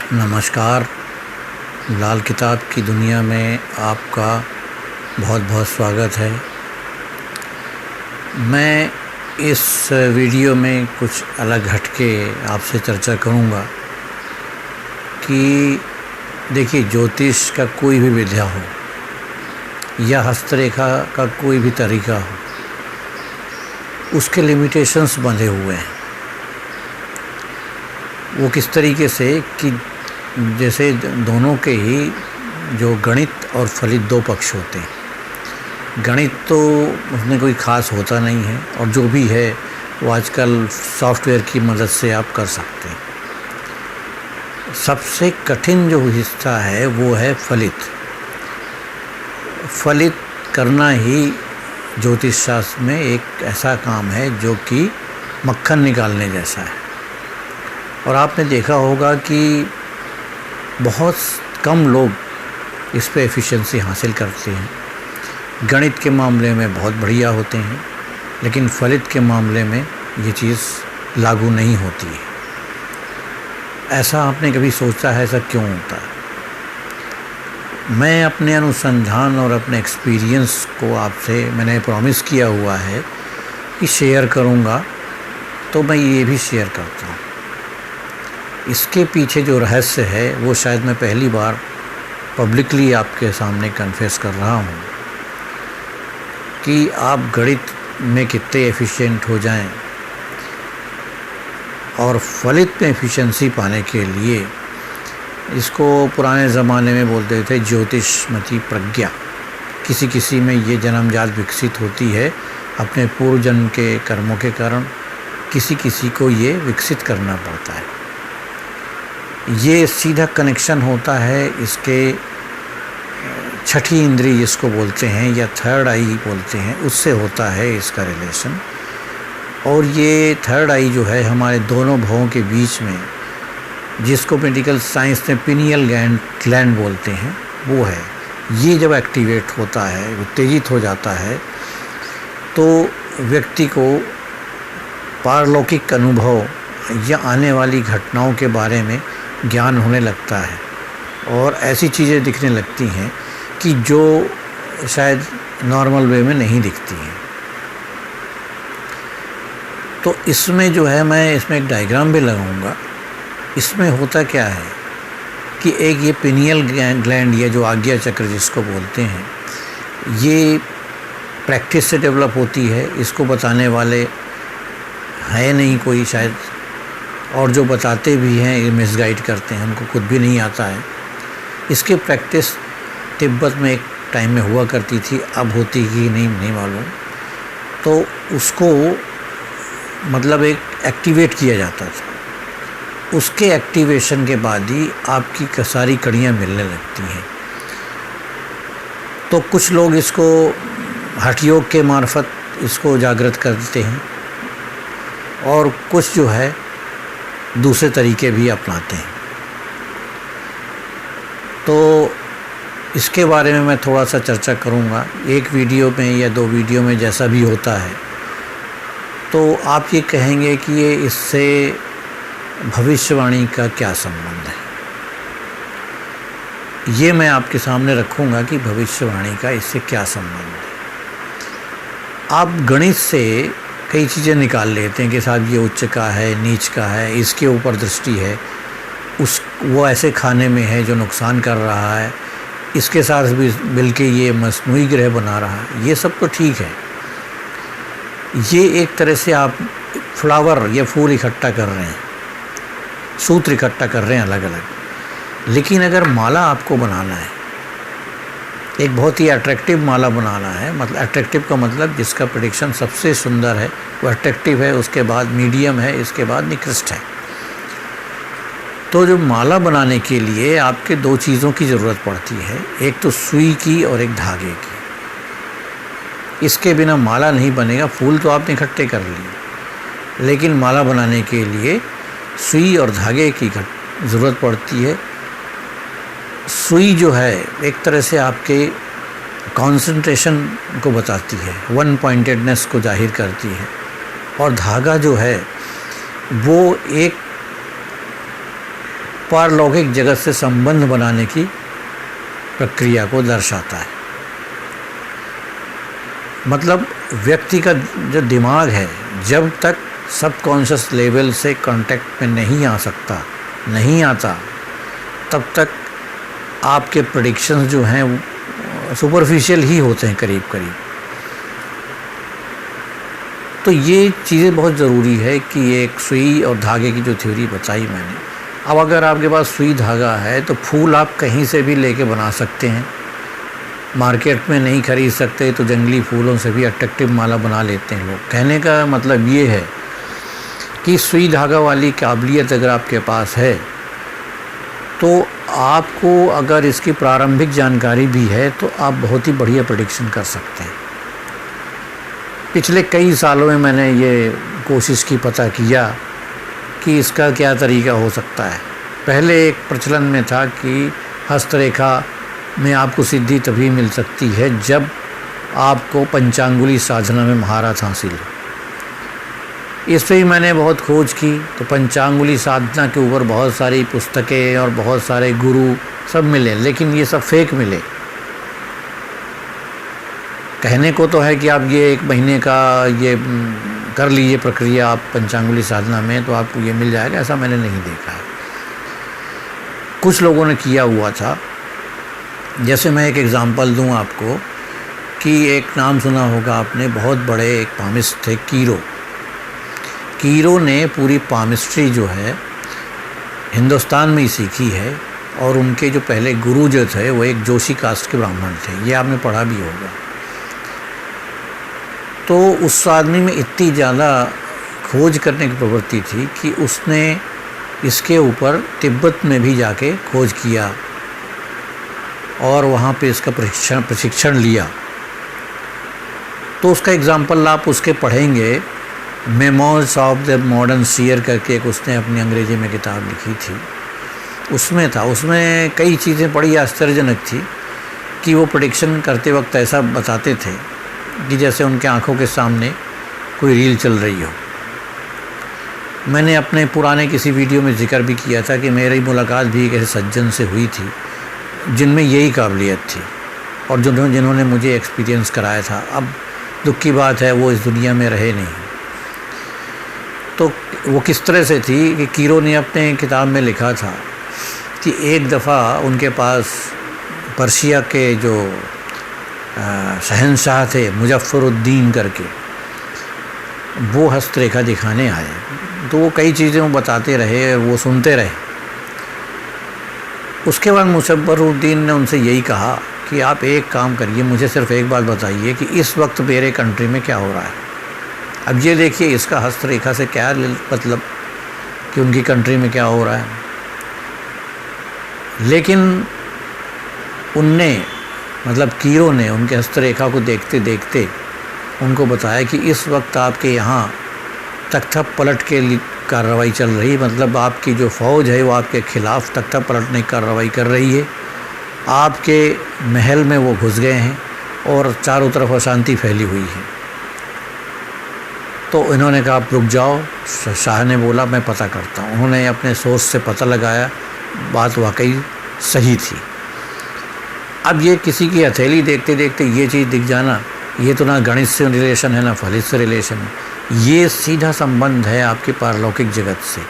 नमस्कार। लाल किताब की दुनिया में आपका बहुत बहुत स्वागत है। मैं इस वीडियो में कुछ अलग हटके आपसे चर्चा करूंगा कि देखिए, ज्योतिष का कोई भी विद्या हो या हस्तरेखा का कोई भी तरीका हो, उसके लिमिटेशंस बंधे हुए हैं। वो किस तरीके से कि जैसे दोनों के ही जो गणित और फलित दो पक्ष होते हैं। गणित तो उसमें कोई ख़ास होता नहीं है, और जो भी है वो आजकल सॉफ्टवेयर की मदद से आप कर सकते हैं। सबसे कठिन जो हिस्सा है वो है फलित। फलित करना ही ज्योतिष शास्त्र में एक ऐसा काम है जो कि मक्खन निकालने जैसा है। और आपने देखा होगा कि बहुत कम लोग इस पे एफिशिएंसी हासिल करते हैं। गणित के मामले में बहुत बढ़िया होते हैं, लेकिन फलित के मामले में ये चीज़ लागू नहीं होती है। ऐसा आपने कभी सोचा है ऐसा क्यों होता है? मैं अपने अनुसंधान और अपने एक्सपीरियंस को आपसे मैंने प्रॉमिस किया हुआ है कि शेयर करूँगा, तो मैं ये भी शेयर करता हूँ। इसके पीछे जो रहस्य है वो शायद मैं पहली बार पब्लिकली आपके सामने कन्फेस कर रहा हूँ कि आप गणित में कितने एफिशिएंट हो जाएं और फलित में एफिशिएंसी पाने के लिए, इसको पुराने ज़माने में बोलते थे ज्योतिषमती प्रज्ञा। किसी किसी में ये जन्मजात विकसित होती है अपने पूर्व जन्म के कर्मों के कारण, किसी किसी को ये विकसित करना पड़ता है। ये सीधा कनेक्शन होता है इसके छठी इंद्री जिसको बोलते हैं या थर्ड आई बोलते हैं, उससे होता है इसका रिलेशन। और ये थर्ड आई जो है हमारे दोनों भवों के बीच में, जिसको मेडिकल साइंस में पिनियल ग्लैंड बोलते हैं, वो है। ये जब एक्टिवेट होता है, उत्तेजित हो जाता है, तो व्यक्ति को पारलौकिक अनुभव या आने वाली घटनाओं के बारे में ज्ञान होने लगता है, और ऐसी चीज़ें दिखने लगती हैं कि जो शायद नॉर्मल वे में नहीं दिखती हैं। तो इसमें जो है, मैं इसमें एक डायग्राम भी लगाऊंगा। इसमें होता क्या है कि एक ये पिनियल ग्लैंड या जो आज्ञा चक्र जिसको बोलते हैं, ये प्रैक्टिस से डेवलप होती है। इसको बताने वाले है नहीं कोई शायद, और जो बताते भी हैं ये मिसगाइड करते हैं, हमको खुद भी नहीं आता है। इसकी प्रैक्टिस तिब्बत में एक टाइम में हुआ करती थी, अब होती कि नहीं मालूम। तो उसको मतलब एक एक्टिवेट किया जाता था। उसके एक्टिवेशन के बाद ही आपकी सारी कड़ियाँ मिलने लगती हैं। तो कुछ लोग इसको हठ योग के मार्फत इसको जागृत करते हैं, और कुछ जो है दूसरे तरीके भी अपनाते हैं। तो इसके बारे में मैं थोड़ा सा चर्चा करूँगा एक वीडियो में या दो वीडियो में, जैसा भी होता है। तो आप ये कहेंगे कि ये इससे भविष्यवाणी का क्या संबंध है। ये मैं आपके सामने रखूँगा कि भविष्यवाणी का इससे क्या संबंध है। आप गणित से कई चीज़ें निकाल लेते हैं कि साहब ये उच्च का है, नीच का है, इसके ऊपर दृष्टि है, वो ऐसे खाने में है जो नुकसान कर रहा है, इसके साथ भी मिलके ये मस्नूई ग्रह बना रहा है। ये सब तो ठीक है। ये एक तरह से आप फ्लावर या फूल इकट्ठा कर रहे हैं, सूत्र इकट्ठा कर रहे हैं अलग अलग। लेकिन अगर माला आपको बनाना है, एक बहुत ही अट्रैक्टिव माला बनाना है, मतलब अट्रैक्टिव का मतलब जिसका प्रेडिक्शन सबसे सुंदर है वो अट्रैक्टिव है, उसके बाद मीडियम है, इसके बाद निकृष्ट है। तो जो माला बनाने के लिए आपके दो चीज़ों की ज़रूरत पड़ती है, एक तो सुई की और एक धागे की। इसके बिना माला नहीं बनेगा। फूल तो आपने इकट्ठे कर लिए, लेकिन माला बनाने के लिए सुई और धागे की ज़रूरत पड़ती है। सुई जो है एक तरह से आपके कंसंट्रेशन को बताती है, वन पॉइंटेडनेस को जाहिर करती है, और धागा जो है वो एक पारलौकिक जगत से संबंध बनाने की प्रक्रिया को दर्शाता है। मतलब व्यक्ति का जो दिमाग है जब तक सबकॉन्शियस लेवल से कांटेक्ट में नहीं आता तब तक आपके प्रेडिक्शंस जो हैं सुपरफिशियल ही होते हैं करीब करीब। तो ये चीज़ें बहुत ज़रूरी है कि एक सुई और धागे की जो थ्योरी बताई मैंने, अब अगर आपके पास सुई धागा है तो फूल आप कहीं से भी लेके बना सकते हैं। मार्केट में नहीं खरीद सकते तो जंगली फूलों से भी अट्रैक्टिव माला बना लेते हैं लोग। कहने का मतलब ये है कि सुई धागा वाली काबिलियत अगर आपके पास है तो आपको अगर इसकी प्रारंभिक जानकारी भी है तो आप बहुत ही बढ़िया प्रेडिक्शन कर सकते हैं। पिछले कई सालों में मैंने ये कोशिश की, पता किया कि इसका क्या तरीका हो सकता है। पहले एक प्रचलन में था कि हस्तरेखा में आपको सिद्धि तभी मिल सकती है जब आपको पंचांगुली साधना में महारत हासिल हो। इस पर ही मैंने बहुत खोज की तो पंचांगुली साधना के ऊपर बहुत सारी पुस्तकें और बहुत सारे गुरु सब मिले, लेकिन ये सब फेक मिले। कहने को तो है कि आप ये 1 महीने का ये कर लीजिए प्रक्रिया आप पंचांगुली साधना में तो आपको ये मिल जाएगा, ऐसा मैंने नहीं देखा है। कुछ लोगों ने किया हुआ था। जैसे मैं एक एग्ज़ाम्पल दूं आपको कि एक नाम सुना होगा आपने, बहुत बड़े एक पामिस्ट थे कीरो ने पूरी पामिस्ट्री जो है हिंदुस्तान में ही सीखी है और उनके जो पहले गुरु जो थे वो एक जोशी कास्ट के ब्राह्मण थे, ये आपने पढ़ा भी होगा। तो उस आदमी में इतनी ज़्यादा खोज करने की प्रवृत्ति थी कि उसने इसके ऊपर तिब्बत में भी जाके खोज किया और वहाँ पे इसका प्रशिक्षण लिया। तो उसका एग्ज़ाम्पल आप उसके पढ़ेंगे, memoirs of the modern seer करके एक उसने अपनी अंग्रेजी में किताब लिखी थी, उसमें था। उसमें कई चीज़ें बड़ी आश्चर्यजनक थी कि वो प्रेडिक्शन करते वक्त ऐसा बताते थे कि जैसे उनके आंखों के सामने कोई रील चल रही हो। मैंने अपने पुराने किसी वीडियो में जिक्र भी किया था कि मेरी मुलाकात भी एक ऐसे सज्जन से हुई थी जिनमें यही काबिलियत थी और जिन्होंने मुझे एक्सपीरियंस कराया था। अब दुख की बात है वो इस दुनिया में रहे नहीं। तो वो किस तरह से थी कि कीरो ने अपने किताब में लिखा था कि एक दफ़ा उनके पास पर्शिया के जो शहंशाह थे मुजफ्फरुद्दीन करके, वो हस्तरेखा दिखाने आए। तो वो कई चीज़ें वो बताते रहे और वो सुनते रहे। उसके बाद मुजफ्फरुद्दीन ने उनसे यही कहा कि आप एक काम करिए, मुझे सिर्फ एक बात बताइए कि इस वक्त मेरे कंट्री में क्या हो रहा है। अब ये देखिए इसका हस्तरेखा से क्या मतलब कि उनकी कंट्री में क्या हो रहा है। लेकिन उनने मतलब कीरो ने उनके हस्तरेखा को देखते देखते उनको बताया कि इस वक्त आपके यहाँ तख्ता पलट के कार्रवाई चल रही, मतलब आपकी जो फ़ौज है वो आपके ख़िलाफ़ तख्ता पलटने की कार्रवाई कर रही है। आपके महल में वो घुस गए हैं और चारों तरफ अशांति फैली हुई है। तो इन्होंने कहा आप रुक जाओ। शाह ने बोला मैं पता करता हूँ। उन्होंने अपने सोर्स से पता लगाया, बात वाकई सही थी। अब ये किसी की हथेली देखते देखते ये चीज़ दिख जाना, ये तो ना गणित से रिलेशन है ना फलित से रिलेशन है, ये सीधा संबंध है आपके पारलौकिक जगत से।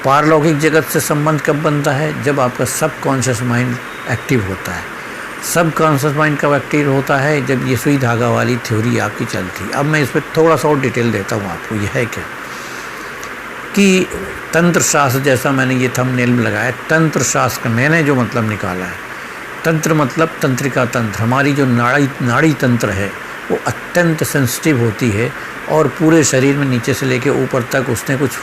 पारलौकिक जगत से संबंध कब बनता है? जब आपका सबकॉन्शियस माइंड एक्टिव होता है। सबकॉन्शियस माइंड कब एक्टिव होता है? जब ये सुई धागा वाली थ्योरी आपकी चलती। अब मैं इस पर थोड़ा सा और डिटेल देता हूँ आपको। यह है क्या कि तंत्र शास्त्र, जैसा मैंने ये थंबनेल में लगाया, तंत्र शास्त्र मैंने जो मतलब निकाला है, तंत्र मतलब तंत्रिका तंत्र। हमारी जो नाड़ी तंत्र है वो अत्यंत सेंसिटिव होती है और पूरे शरीर में नीचे से लेके ऊपर तक उसने कुछ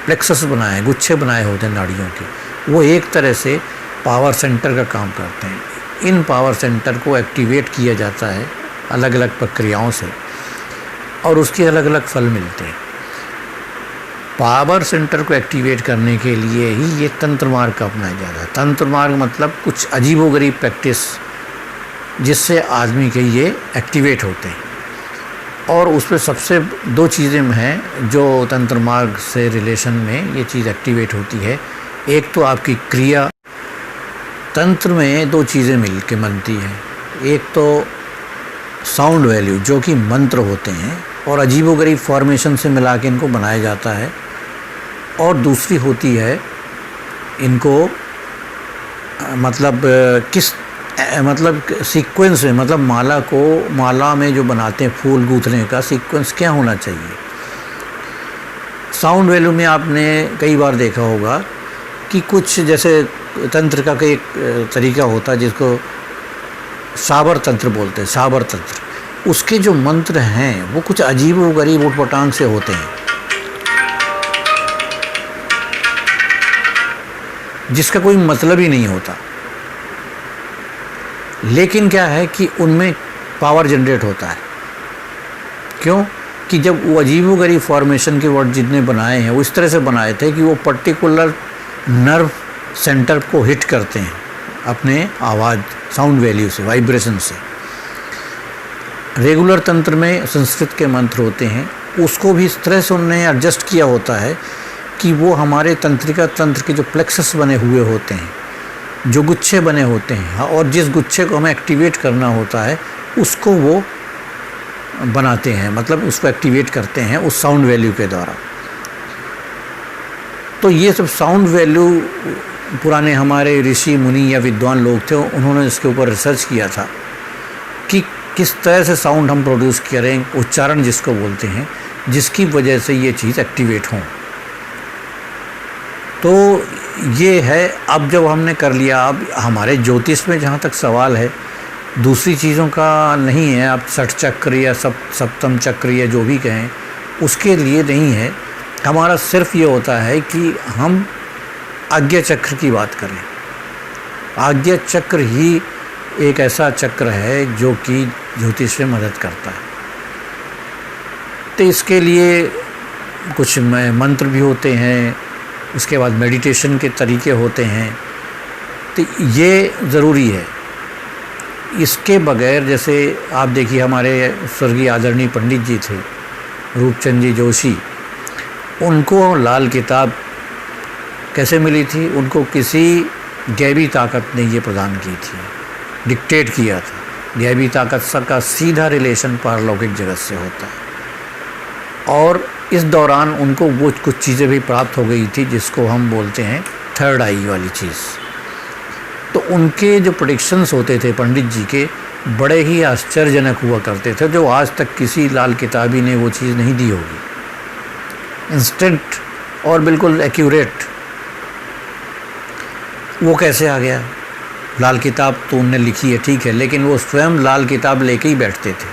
प्लेक्सस बनाए हैं, गुच्छे बनाए होते हैं नाड़ियों के। वो एक तरह से पावर सेंटर का काम करते हैं। इन पावर सेंटर को एक्टिवेट किया जाता है अलग अलग प्रक्रियाओं से और उसके अलग अलग फल मिलते हैं। पावर सेंटर को एक्टिवेट करने के लिए ही ये तंत्र मार्ग का अपनाया जाता है। तंत्र मार्ग मतलब कुछ अजीबोगरीब प्रैक्टिस जिससे आदमी के ये एक्टिवेट होते हैं। और उसमें सबसे 2 चीज़ें हैं जो तंत्र मार्ग से रिलेशन में ये चीज़ एक्टिवेट होती है। एक तो आपकी क्रिया, तंत्र में दो चीज़ें मिल के बनती हैं। एक तो साउंड वैल्यू जो कि मंत्र होते हैं और अजीबोगरीब फॉर्मेशन से मिला के इनको बनाया जाता है, और दूसरी होती है इनको मतलब किस मतलब सीक्वेंस में, मतलब माला में जो बनाते हैं फूल गूंथने का सीक्वेंस क्या होना चाहिए। साउंड वैल्यू में आपने कई बार देखा होगा कि कुछ जैसे तंत्र का एक तरीका होता है जिसको साबर तंत्र बोलते हैं, साबर तंत्र। उसके जो मंत्र हैं वो कुछ अजीबोगरीब उटपटांग से होते हैं, जिसका कोई मतलब ही नहीं होता, लेकिन क्या है कि उनमें पावर जनरेट होता है। क्यों? कि जब वो अजीबोगरीब फॉर्मेशन के वर्ड जितने बनाए हैं वो इस तरह से बनाए थे कि वो पर्टिकुलर नर्व सेंटर को हिट करते हैं अपने आवाज़ साउंड वैल्यू से, वाइब्रेशन से। रेगुलर तंत्र में संस्कृत के मंत्र होते हैं, उसको भी इस तरह से उन्होंने एडजस्ट किया होता है कि वो हमारे तंत्रिका तंत्र के जो प्लेक्सस बने हुए होते हैं, जो गुच्छे बने होते हैं, और जिस गुच्छे को हमें एक्टिवेट करना होता है उसको वो बनाते हैं, मतलब उसको एक्टिवेट करते हैं उस साउंड वैल्यू के द्वारा। तो ये सब साउंड वैल्यू पुराने हमारे ऋषि मुनि या विद्वान लोग थे, उन्होंने इसके ऊपर रिसर्च किया था कि किस तरह से साउंड हम प्रोड्यूस करें, उच्चारण जिसको बोलते हैं, जिसकी वजह से ये चीज़ एक्टिवेट हों। तो ये है। अब जब हमने कर लिया, अब हमारे ज्योतिष में जहाँ तक सवाल है, दूसरी चीज़ों का नहीं है। आप षठ चक्र या सप्तम चक्र या जो भी कहें, उसके लिए नहीं है। हमारा सिर्फ ये होता है कि हम आज्ञा चक्र की बात करें। आज्ञा चक्र ही एक ऐसा चक्र है जो कि ज्योतिष में मदद करता है। तो इसके लिए कुछ मंत्र भी होते हैं, उसके बाद मेडिटेशन के तरीके होते हैं। तो ये ज़रूरी है। इसके बगैर, जैसे आप देखिए हमारे स्वर्गीय आदरणीय पंडित जी थे रूपचंद जी जोशी, उनको लाल किताब कैसे मिली थी? उनको किसी गैबी ताकत ने ये प्रदान की थी, डिक्टेट किया था। गैबी ताकत का सीधा रिलेशन पारलौकिक जगत से होता है, और इस दौरान उनको वो कुछ चीज़ें भी प्राप्त हो गई थी जिसको हम बोलते हैं थर्ड आई वाली चीज़। तो उनके जो प्रेडिक्शंस होते थे पंडित जी के, बड़े ही आश्चर्यजनक हुआ करते थे, जो आज तक किसी लाल किताबी ने वो चीज़ नहीं दी होगी। इंस्टेंट और बिल्कुल एक्यूरेट। वो कैसे आ गया? लाल किताब तो उनने लिखी है, ठीक है, लेकिन वो स्वयं लाल किताब लेके ही बैठते थे।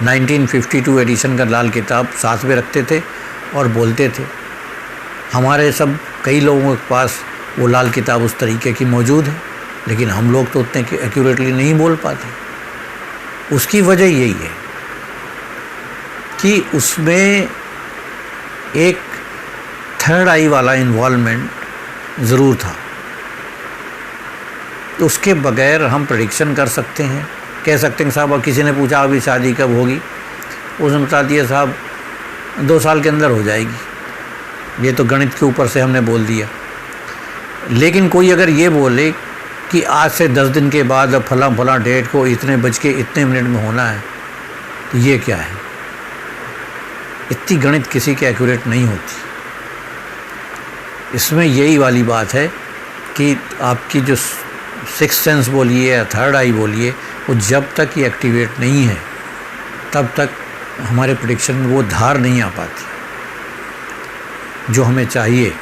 1952 एडिशन का लाल किताब साथ में रखते थे और बोलते थे। हमारे सब कई लोगों के पास वो लाल किताब उस तरीके की मौजूद है, लेकिन हम लोग तो उतने एक्यूरेटली नहीं बोल पाते। उसकी वजह यही है कि उसमें एक थर्ड आई वाला इन्वॉल्वमेंट ज़रूर था। तो उसके बगैर हम प्रेडिक्शन कर सकते हैं, कह सकते हैं साहब, और किसी ने पूछा अभी शादी कब होगी, उसने बता दिया साहब 2 साल के अंदर हो जाएगी। ये तो गणित के ऊपर से हमने बोल दिया। लेकिन कोई अगर ये बोले कि आज से 10 दिन के बाद फला फला डेट को इतने बज के इतने मिनट में होना है, तो ये क्या है? इतनी गणित किसी के एक्यूरेट नहीं होती। इसमें यही वाली बात है कि आपकी जो सिक्स सेंस बोलिए या थर्ड आई बोलिए, वो जब तक ये एक्टिवेट नहीं है तब तक हमारे प्रेडिक्शन में वो धार नहीं आ पाती जो हमें चाहिए।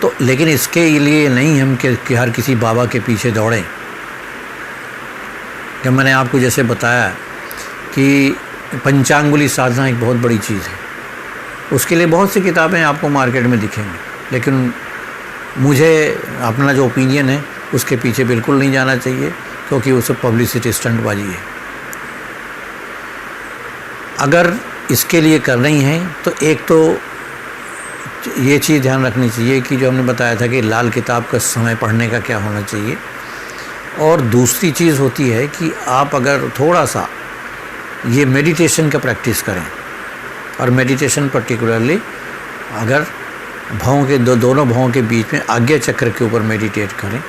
तो लेकिन इसके लिए नहीं हम कि हर किसी बाबा के पीछे दौड़ें। जब मैंने आपको जैसे बताया कि पंचांगुली साधना एक बहुत बड़ी चीज़ है, उसके लिए बहुत सी किताबें आपको मार्केट में दिखेंगी, लेकिन मुझे अपना जो ओपिनियन है उसके पीछे बिल्कुल नहीं जाना चाहिए, क्योंकि वो सब पब्लिसिटी स्टंटबाजी है। अगर इसके लिए कर रही हैं तो एक तो ये चीज़ ध्यान रखनी चाहिए कि जो हमने बताया था कि लाल किताब का समय पढ़ने का क्या होना चाहिए, और दूसरी चीज़ होती है कि आप अगर थोड़ा सा ये मेडिटेशन का प्रैक्टिस करें, और मेडिटेशन पर्टिकुलरली अगर भौं के दोनों भौं के बीच में आज्ञा चक्र के ऊपर मेडिटेट करें,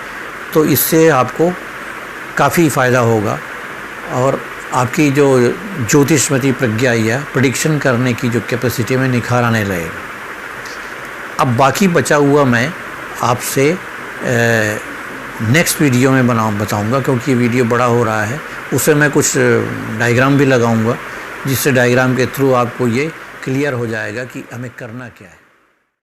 तो इससे आपको काफ़ी फ़ायदा होगा और आपकी जो ज्योतिषमती प्रज्ञा या प्रेडिक्शन करने की जो कैपेसिटी में निखार आने लगेगा। अब बाकी बचा हुआ मैं आपसे नेक्स्ट वीडियो में बताऊंगा, क्योंकि ये वीडियो बड़ा हो रहा है। उससे मैं कुछ डायग्राम भी लगाऊंगा, जिससे डायग्राम के थ्रू आपको ये क्लियर हो जाएगा कि हमें करना क्या है।